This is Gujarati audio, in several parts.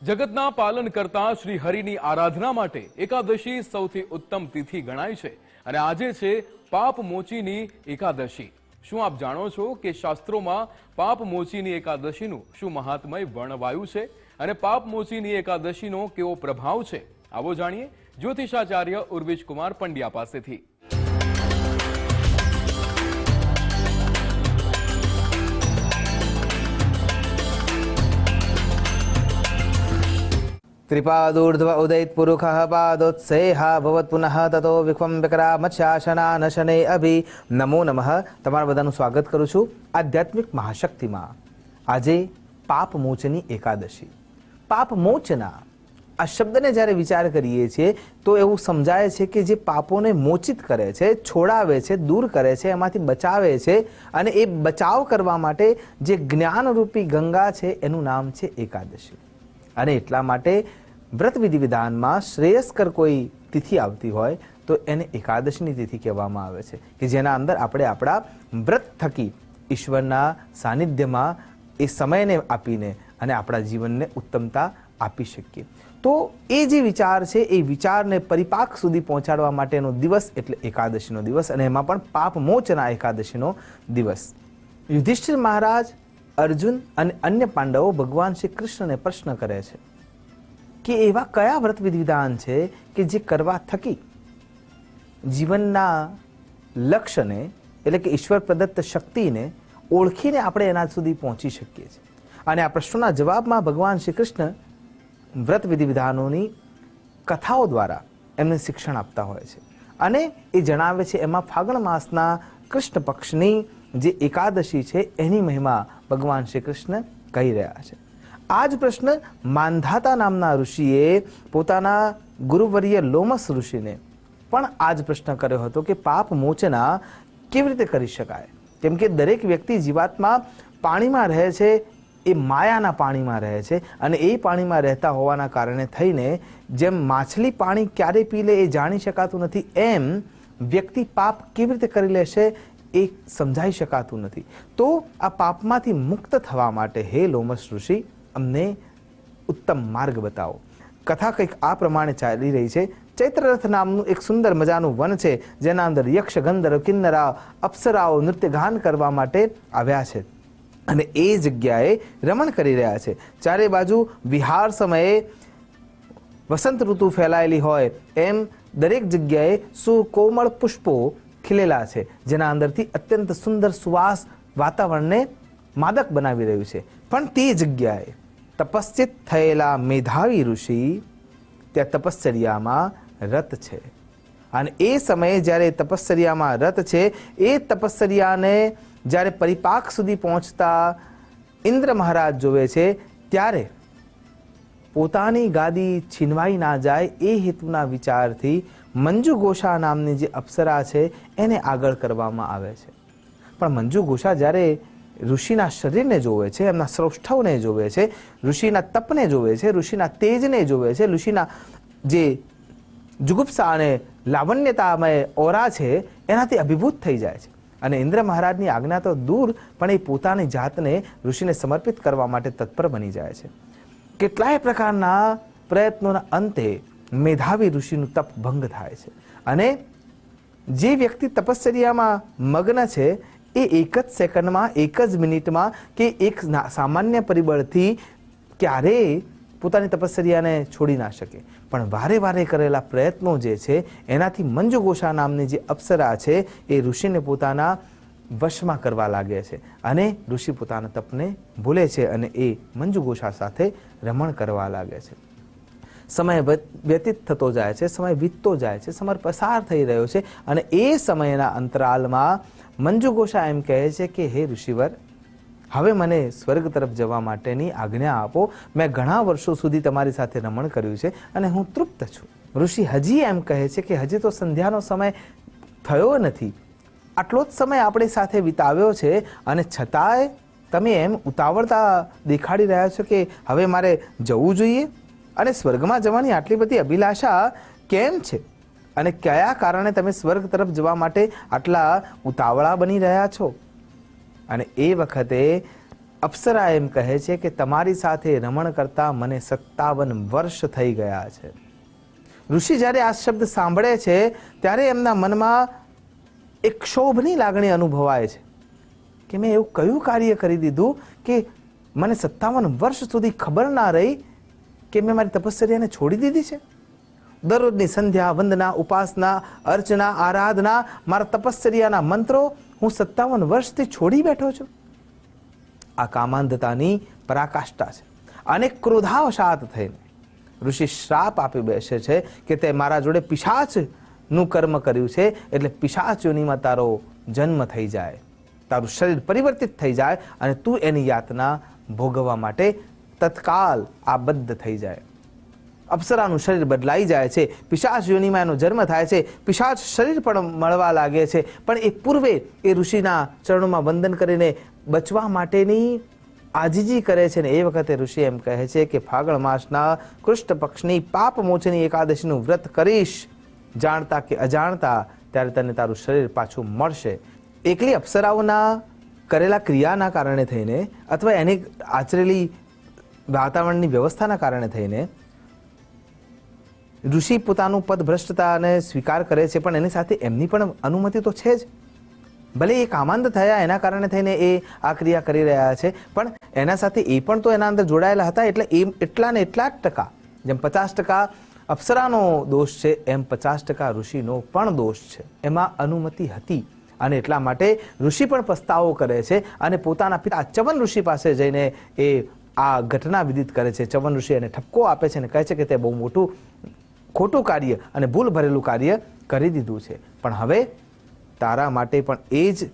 જગતના પાલન કરતા શ્રી હરિની આરાધના માટે એકાદશી સૌથી ઉત્તમ તિથિ ગણાય છે અને આજે છે પાપ મોચીની એકાદશી। શું આપ જાણો છો કે શાસ્ત્રોમાં પાપ મોચીની એકાદશીનું શું મહાત્મય વર્ણવાયું છે અને પાપ મોચીની એકાદશીનો કેવો પ્રભાવ છે? આવો જાણીએ જ્યોતિષાચાર્ય ઉર્વિશ કુમાર પંડ્યા પાસેથી। कृपादूर्ध्व उदयित पुरुषः पादोत्सेहा भवत् पुनः ततो विक्वम विक्रामशासना नशने अभि। नमो नमः। તમારા બધાનું સ્વાગત કરું છું આધ્યાત્મિક મહાશક્તિમાં। આજે પાપ મોચની એકાદશી। પાપ મોચના આ શબ્દને જ્યારે વિચાર કરીએ છીએ તો એવું સમજાય છે કે જે પાપોને મોચિત કરે છે, છોડાવે છે, દૂર કરે છે, એમાંથી બચાવે છે અને એ બચાવ કરવા માટે જે જ્ઞાનરૂપી ગંગા છે એનું નામ છે એકાદશી। અને એટલા માટે વ્રત વિધિ વિધાનમાં શ્રેયસ્કર કોઈ તિથિ આવતી હોય તો એને એકાદશીની તિથિ કહેવામાં આવે છે કે જેના અંદર આપણે આપણા વ્રત થકી ઈશ્વરના સાનિધ્યમાં એ સમયને આપીને અને આપણા જીવનને ઉત્તમતા આપી શકીએ। તો એ જે વિચાર છે એ વિચારને પરિપાક સુધી પહોંચાડવા માટેનો દિવસ એટલે એકાદશીનો દિવસ અને એમાં પણ પાપ મોચના એકાદશીનો દિવસ। યુધિષ્ઠિર મહારાજ, અર્જુન અને અન્ય પાંડવો ભગવાન શ્રી કૃષ્ણને પ્રશ્ન કરે છે કે એવા કયા વ્રત વિધાન છે કે જે કરવા થકી જીવનના લક્ષ્યને એટલે કે ઈશ્વર પ્રદત્ત શક્તિને ઓળખીને આપણે એના સુધી પહોંચી શકીએ છીએ। અને આ પ્રશ્નોના જવાબમાં ભગવાન શ્રી કૃષ્ણ વ્રત વિધિ વિધાનોની કથાઓ દ્વારા એમને શિક્ષણ આપતા હોય છે અને એ જણાવે છે એમાં ફાગણ માસના કૃષ્ણ પક્ષની જે એકાદશી છે એની મહિમા ભગવાન શ્રી કૃષ્ણ કહી રહ્યા છે। આ જ પ્રશ્ન માંધાતા નામના ઋષિએ પોતાના ગુરુવર્ય લોમસ ઋષિને પણ આ જ પ્રશ્ન કર્યો હતો કે પાપ મોચના કેવી રીતે કરી શકાય? કેમ કે દરેક વ્યક્તિ જીવાત્મા પાણીમાં રહે છે, એ માયાના પાણીમાં રહે છે અને એ પાણીમાં રહેતા હોવાના કારણે થઈને જેમ માછલી પાણી ક્યારે પી લે એ જાણી શકાતું નથી, એમ વ્યક્તિ પાપ કેવી રીતે કરી લેશે એ સમજાઈ શકાતું નથી। તો આ પાપમાંથી મુક્ત થવા માટે હે લોમસ ઋષિ અમને ઉત્તમ માર્ગ બતાવો। કથા કંઈક આ પ્રમાણે ચાલી રહી છે। ચૈત્રરથ નામનું એક સુંદર મજાનું વન છે જેના અંદર યક્ષ, ગંધર્વ, કિન્નરા, અપ્સરાઓ નૃત્યગાન કરવા માટે આવ્યા છે અને એ જગ્યાએ રમણ કરી રહ્યા છે। ચારે બાજુ વિહાર સમયે વસંત ઋતુ ફેલાયેલી હોય એમ દરેક જગ્યાએ સુકોમળ પુષ્પો ખીલેલા છે જેના અંદરથી અત્યંત સુંદર સુવાસ વાતાવરણને માદક બનાવી રહ્યું છે। પણ તે જગ્યાએ તપસ્ચિત થયેલા મેધાવી ઋષિ ત્યાં તપશ્ચર્યામાં રત છે અને એ સમયે જ્યારે તપશ્ચર્યામાં રત છે એ તપશ્ચર્યાને જ્યારે પરિપાક સુધી પહોંચતા ઇન્દ્ર મહારાજ જોવે છે ત્યારે પોતાની ગાદી છીનવાઈ ના જાય એ હેતુના વિચારથી મંજુ ઘોષા નામની જે અપ્સરા છે એને આગળ કરવામાં આવે છે। પણ મંજુ ઘોષા જ્યારે ઋષિના શરીરને જોવે છે, એમના સૌષ્ઠવને જોવે છે, ઋષિના તપને જોવે છે, ઋષિના તેજને જોવે છે, ઋષિના જે જુગુપ્સા અને લાવણ્યતામય ઓરા છે એનાથી અભિભૂત થઈ જાય છે અને ઇન્દ્ર મહારાજની આજ્ઞા તો દૂર પણ એ પોતાની જાતને ઋષિને સમર્પિત કરવા માટે તત્પર બની જાય છે। કેટલાય પ્રકારના પ્રયત્નોના અંતે મેધાવી ઋષિનું તપ ભંગ થાય છે અને જે વ્યક્તિ તપશ્ચર્યામાં મગ્ન છે એ એક જ સેકન્ડમાં, એક જ મિનિટમાં કે એક સામાન્ય પરિબળથી ક્યારેય પોતાની તપશ્ચર્યાને છોડી ના શકે, પણ વારે વારે કરેલા પ્રયત્નો જે છે એનાથી મંજુ ઘોષા નામની જે અપ્સરા છે એ ઋષિને પોતાના વશમાં કરવા લાગે છે અને ઋષિ પોતાના તપને ભૂલે છે અને એ મંજુ ઘોષા સાથે રમણ કરવા લાગે છે। સમય વ્યતીત થતો જાય છે, સમય વીતતો જાય છે, સમય પસાર થઈ રહ્યો છે અને એ સમયના અંતરાલમાં મંજુ ઘોષા એમ કહે છે કે હે ઋષિવર, હવે મને સ્વર્ગ તરફ જવા માટેની આજ્ઞા આપો। મેં ઘણા વર્ષો સુધી તમારી સાથે રમણ કર્યું છે અને હું તૃપ્ત છું। ઋષિ હજી એમ કહે છે કે હજી તો સંધ્યાનો સમય થયો નથી, આટલો જ સમય આપણી સાથે વિતાવ્યો છે અને છતાંય તમે એમ ઉતાવળતા દેખાડી રહ્યા છો કે હવે મારે જવું જોઈએ અને સ્વર્ગમાં જવાની આટલી બધી અભિલાષા કેમ છે અને કયા કારણે તમે સ્વર્ગ તરફ જવા માટે આટલા ઉતાવળા બની રહ્યા છો? અને એ વખતે અપ્સરા એમ કહે છે કે તમારી સાથે રમણ કરતા મને 57 વર્ષ થઈ ગયા છે. ઋષિ જ્યારે આ શબ્દ સાંભળે છે ત્યારે એમના મનમાં એક ક્ષોભની લાગણી અનુભવાય છે કે મેં એવું કયું કાર્ય કરી દીધું કે મને 57 વર્ષ સુધી ખબર ના રહી કે મેં મારી તપશ્ચર્યાને છોડી દીધી છે. દરરોજની સંધ્યા, વંદના, ઉપાસના, અર્ચના, આરાધના, મારા તપશ્ચર્યાના મંત્રો હું 57 વર્ષથી છોડી બેઠો છું. આ કામાંધતાની પરાકાષ્ઠા છે. અને ક્રોધાવશાત થઈને ઋષિ શ્રાપ આપી બેસે છે કે તે મારા જોડે પિશાચનું કર્મ કર્યું છે, એટલે પિશાચ યોનિમાં તારો જન્મ થઈ જાય, તારું શરીર પરિવર્તિત થઈ જાય અને તું એની યાતના ભોગવવા માટે તત્કાલ આબદ્ધ થઈ જાય. અપ્સરાનું શરીર બદલાઈ જાય છે, પિશાચ યોનિમાં એનો જન્મ થાય છે, પિશાચ શરીર પણ મળવા લાગે છે. પણ એ પૂર્વે એ ઋષિના ચરણોમાં વંદન કરીને બચવા માટેની આજીજી કરે છે. ને એ વખતે ઋષિ એમ કહે છે કે ફાગણ માસના કૃષ્ણ પક્ષની પાપ મોચની એકાદશીનું વ્રત કરીશ, જાણતા કે અજાણતા, ત્યારે તને તારું શરીર પાછું મળશે. એકલી અપ્સરાઓના કરેલા ક્રિયાના કારણે થઈને અથવા એની આચરેલી વાતાવરણની વ્યવસ્થાના કારણે થઈને ઋષિ પોતાનું પદ ભ્રષ્ટતાને સ્વીકાર કરે છે, પણ એની સાથે એમની પણ અનુમતિ તો છે જ. ભલે એ કામાંધ થયા એના કારણે થઈને એ આ ક્રિયા કરી રહ્યા છે, પણ એના સાથે એ પણ તો એના અંદર જોડાયેલા હતા. એટલે એ એટલા ને એટલા જ ટકા, જેમ 50% અપ્સરાનો દોષ છે એમ 50% ઋષિનો પણ દોષ છે. એમાં અનુમતિ હતી અને એટલા માટે ઋષિ પણ પસ્તાવો કરે છે અને પોતાના પિતા ચવન ઋષિ પાસે જઈને એ આ ઘટના વિદિત કરે છે. ચવન ઋષિ એને ઠપકો આપે છે અને કહે છે કે તે બહુ મોટું ખોટું કાર્ય અને ભૂલ ભરેલું કાર્ય કરી દીધું છે, પણ હવે તારા માટે પણ એ જ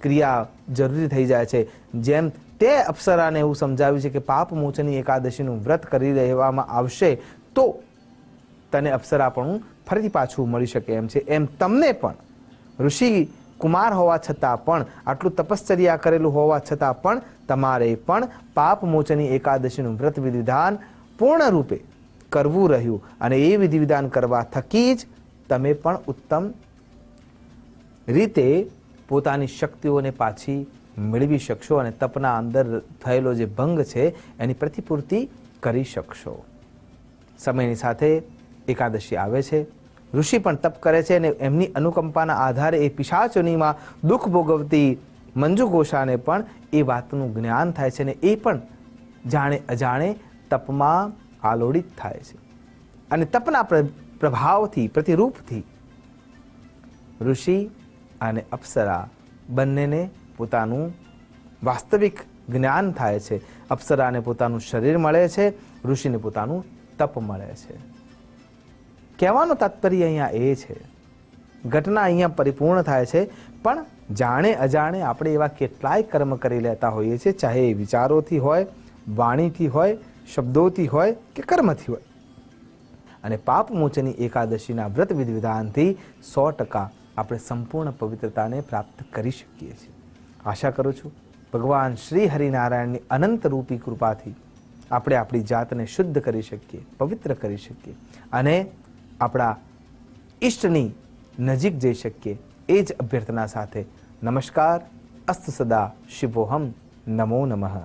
ક્રિયા જરૂરી થઈ જાય છે. જેમ તે અપ્સરાને એવું સમજાવ્યું છે કે પાપ મોચની એકાદશીનું વ્રત કરી રહેવામાં આવશે તો તને અપ્સરાપણું ફરીથી પાછું મળી શકે એમ છે, એમ તમને પણ ઋષિ કુમાર હોવા છતાં પણ, આટલું તપશ્ચર્યા કરેલું હોવા છતાં પણ તમારે પણ પાપ મોચની એકાદશીનું વ્રત વિધિવિધાન પૂર્ણ રૂપે કરવું રહ્યું. અને એ વિધિવિધાન કરવા થકી જ તમે પણ ઉત્તમ રીતે પોતાની શક્તિઓને પાછી મેળવી શકશો અને તપના અંદર થયેલો જે ભંગ છે એની પ્રતિપૂર્તિ કરી શકશો. સમયની સાથે એકાદશી આવે છે, ઋષિ પણ તપ કરે છે અને એમની અનુકંપાના આધારે એ પિશાચોનીમાં દુઃખ ભોગવતી મંજુ ઘોષાને પણ એ વાતનું જ્ઞાન થાય છે અને એ પણ જાણે અજાણે તપમાં આલોડિત થાય છે. અને તપના પ્રભાવથી, પ્રતિરૂપથી ઋષિ અને અપ્સરા બંનેને પોતાનું વાસ્તવિક જ્ઞાન થાય છે. અપ્સરાને પોતાનું શરીર મળે છે, ઋષિને પોતાનું તપ મળે છે. કહેવાનું તાત્પર્ય અહીંયા એ છે, ઘટના અહીંયા પરિપૂર્ણ થાય છે, પણ જાણે અજાણે આપણે એવા કેટલાય કર્મ કરી લેતા હોઈએ છીએ, ચાહે એ વિચારોથી હોય, વાણીથી હોય, શબ્દોથી હોય કે કર્મથી હોય. અને પાપ મોચની એકાદશીના વ્રત વિધિવિધાનથી 100% આપણે સંપૂર્ણ પવિત્રતાને પ્રાપ્ત કરી શકીએ છીએ. આશા કરું છું ભગવાન શ્રી હરિનારાયણની અનંત રૂપી કૃપાથી આપણે આપણી જાતને શુદ્ધ કરી શકીએ, પવિત્ર કરી શકીએ અને આપણા ઈષ્ટની નજીક જઈ શકીએ. એ જ અભ્યર્થના સાથે નમસ્કાર. અસ્તુ સદા શિવોહમ. નમો નમઃ.